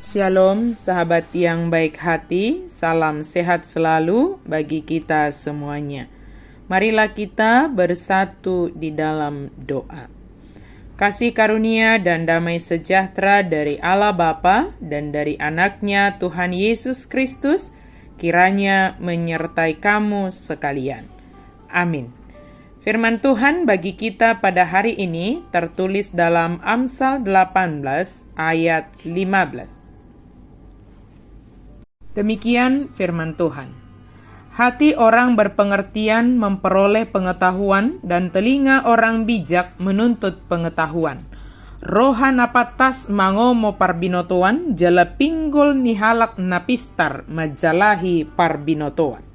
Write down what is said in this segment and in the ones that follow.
Shalom sahabat yang baik hati, salam sehat selalu bagi kita semuanya. Marilah kita bersatu di dalam doa. Kasih karunia dan damai sejahtera dari Allah Bapa dan dari anaknya Tuhan Yesus Kristus kiranya menyertai kamu sekalian. Amin. Firman Tuhan bagi kita pada hari ini tertulis dalam Amsal 18 ayat 15. Demikian firman Tuhan. Hati orang berpengertian memperoleh pengetahuan dan telinga orang bijak menuntut pengetahuan. Rohan apatas mangomo parbinotoan jala pinggul nihalak napistar majalahi parbinotoan.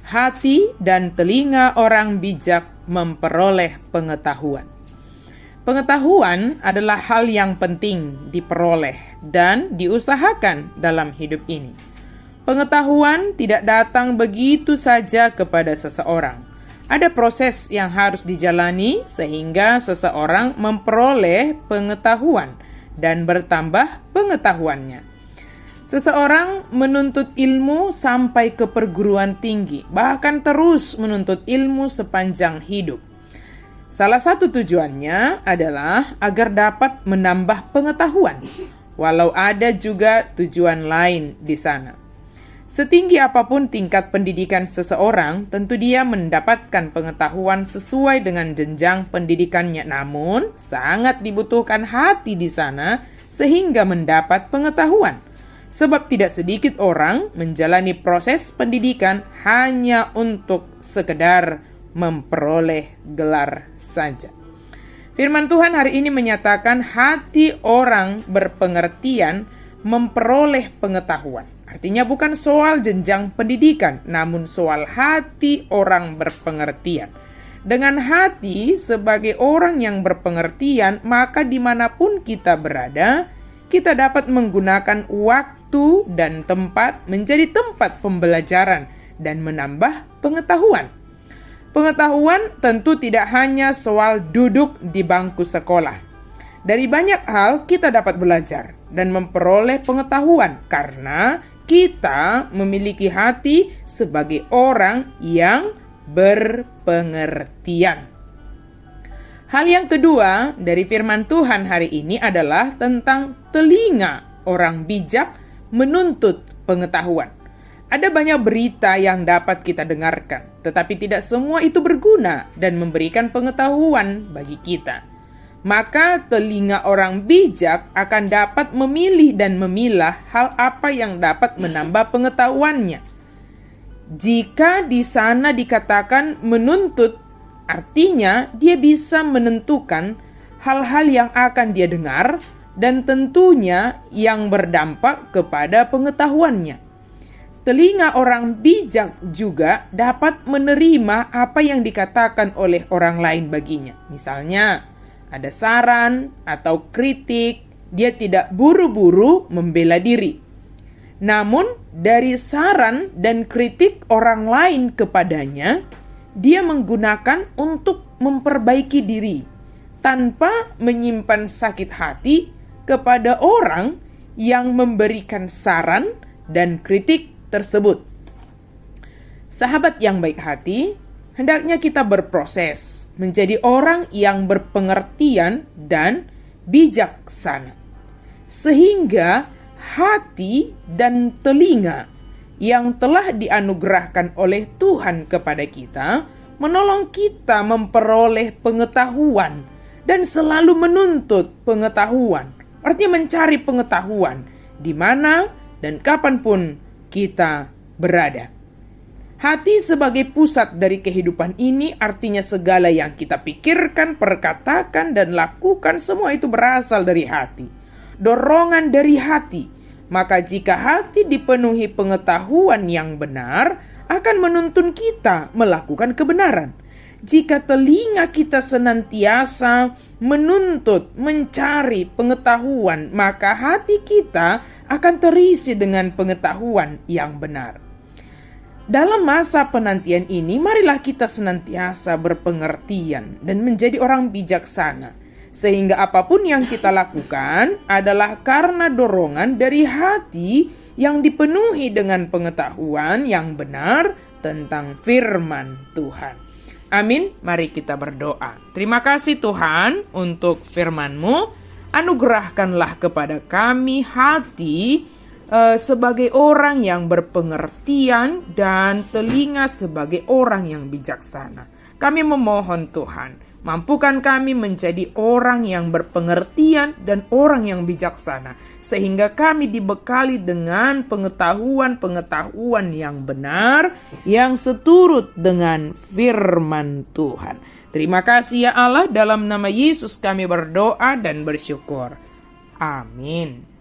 Hati dan telinga orang bijak memperoleh pengetahuan. Pengetahuan adalah hal yang penting diperoleh dan diusahakan dalam hidup ini. Pengetahuan tidak datang begitu saja kepada seseorang. Ada proses yang harus dijalani sehingga seseorang memperoleh pengetahuan dan bertambah pengetahuannya. Seseorang menuntut ilmu sampai ke perguruan tinggi, bahkan terus menuntut ilmu sepanjang hidup. Salah satu tujuannya adalah agar dapat menambah pengetahuan, walau ada juga tujuan lain di sana. Setinggi apapun tingkat pendidikan seseorang, tentu dia mendapatkan pengetahuan sesuai dengan jenjang pendidikannya. Namun, sangat dibutuhkan hati di sana sehingga mendapat pengetahuan. Sebab tidak sedikit orang menjalani proses pendidikan hanya untuk sekedar memperoleh gelar saja. Firman Tuhan hari ini menyatakan hati orang berpengertian memperoleh pengetahuan. Artinya bukan soal jenjang pendidikan, namun soal hati orang berpengertian. Dengan hati sebagai orang yang berpengertian, maka dimanapun kita berada, kita dapat menggunakan waktu dan tempat menjadi tempat pembelajaran dan menambah pengetahuan. Pengetahuan tentu tidak hanya soal duduk di bangku sekolah. Dari banyak hal kita dapat belajar dan memperoleh pengetahuan karena kita memiliki hati sebagai orang yang berpengertian. Hal yang kedua dari firman Tuhan hari ini adalah tentang telinga orang bijak menuntut pengetahuan. Ada banyak berita yang dapat kita dengarkan, tetapi tidak semua itu berguna dan memberikan pengetahuan bagi kita. Maka telinga orang bijak akan dapat memilih dan memilah hal apa yang dapat menambah pengetahuannya. Jika di sana dikatakan menuntut, artinya dia bisa menentukan hal-hal yang akan dia dengar dan tentunya yang berdampak kepada pengetahuannya. Telinga orang bijak juga dapat menerima apa yang dikatakan oleh orang lain baginya. Misalnya, ada saran atau kritik, dia tidak buru-buru membela diri. Namun, dari saran dan kritik orang lain kepadanya, dia menggunakan untuk memperbaiki diri, tanpa menyimpan sakit hati kepada orang yang memberikan saran dan kritik tersebut. Sahabat yang baik hati, hendaknya kita berproses menjadi orang yang berpengertian dan bijaksana. Sehingga hati dan telinga yang telah dianugerahkan oleh Tuhan kepada kita menolong kita memperoleh pengetahuan dan selalu menuntut pengetahuan. Artinya mencari pengetahuan di mana dan kapanpun kita berada. Hati sebagai pusat dari kehidupan ini artinya segala yang kita pikirkan, perkatakan, dan lakukan semua itu berasal dari hati. Dorongan dari hati. Maka jika hati dipenuhi pengetahuan yang benar, akan menuntun kita melakukan kebenaran. Jika telinga kita senantiasa menuntut, mencari pengetahuan, maka hati kita akan terisi dengan pengetahuan yang benar. Dalam masa penantian ini, marilah kita senantiasa berpengertian dan menjadi orang bijaksana. Sehingga apapun yang kita lakukan adalah karena dorongan dari hati yang dipenuhi dengan pengetahuan yang benar tentang firman Tuhan. Amin. Mari kita berdoa. Terima kasih Tuhan untuk firman-Mu. Anugerahkanlah kepada kami hati sebagai orang yang berpengertian dan telinga sebagai orang yang bijaksana. Kami memohon Tuhan, mampukan kami menjadi orang yang berpengertian dan orang yang bijaksana, sehingga kami dibekali dengan pengetahuan-pengetahuan yang benar, yang seturut dengan firman Tuhan. Terima kasih ya Allah, dalam nama Yesus kami berdoa dan bersyukur. Amin.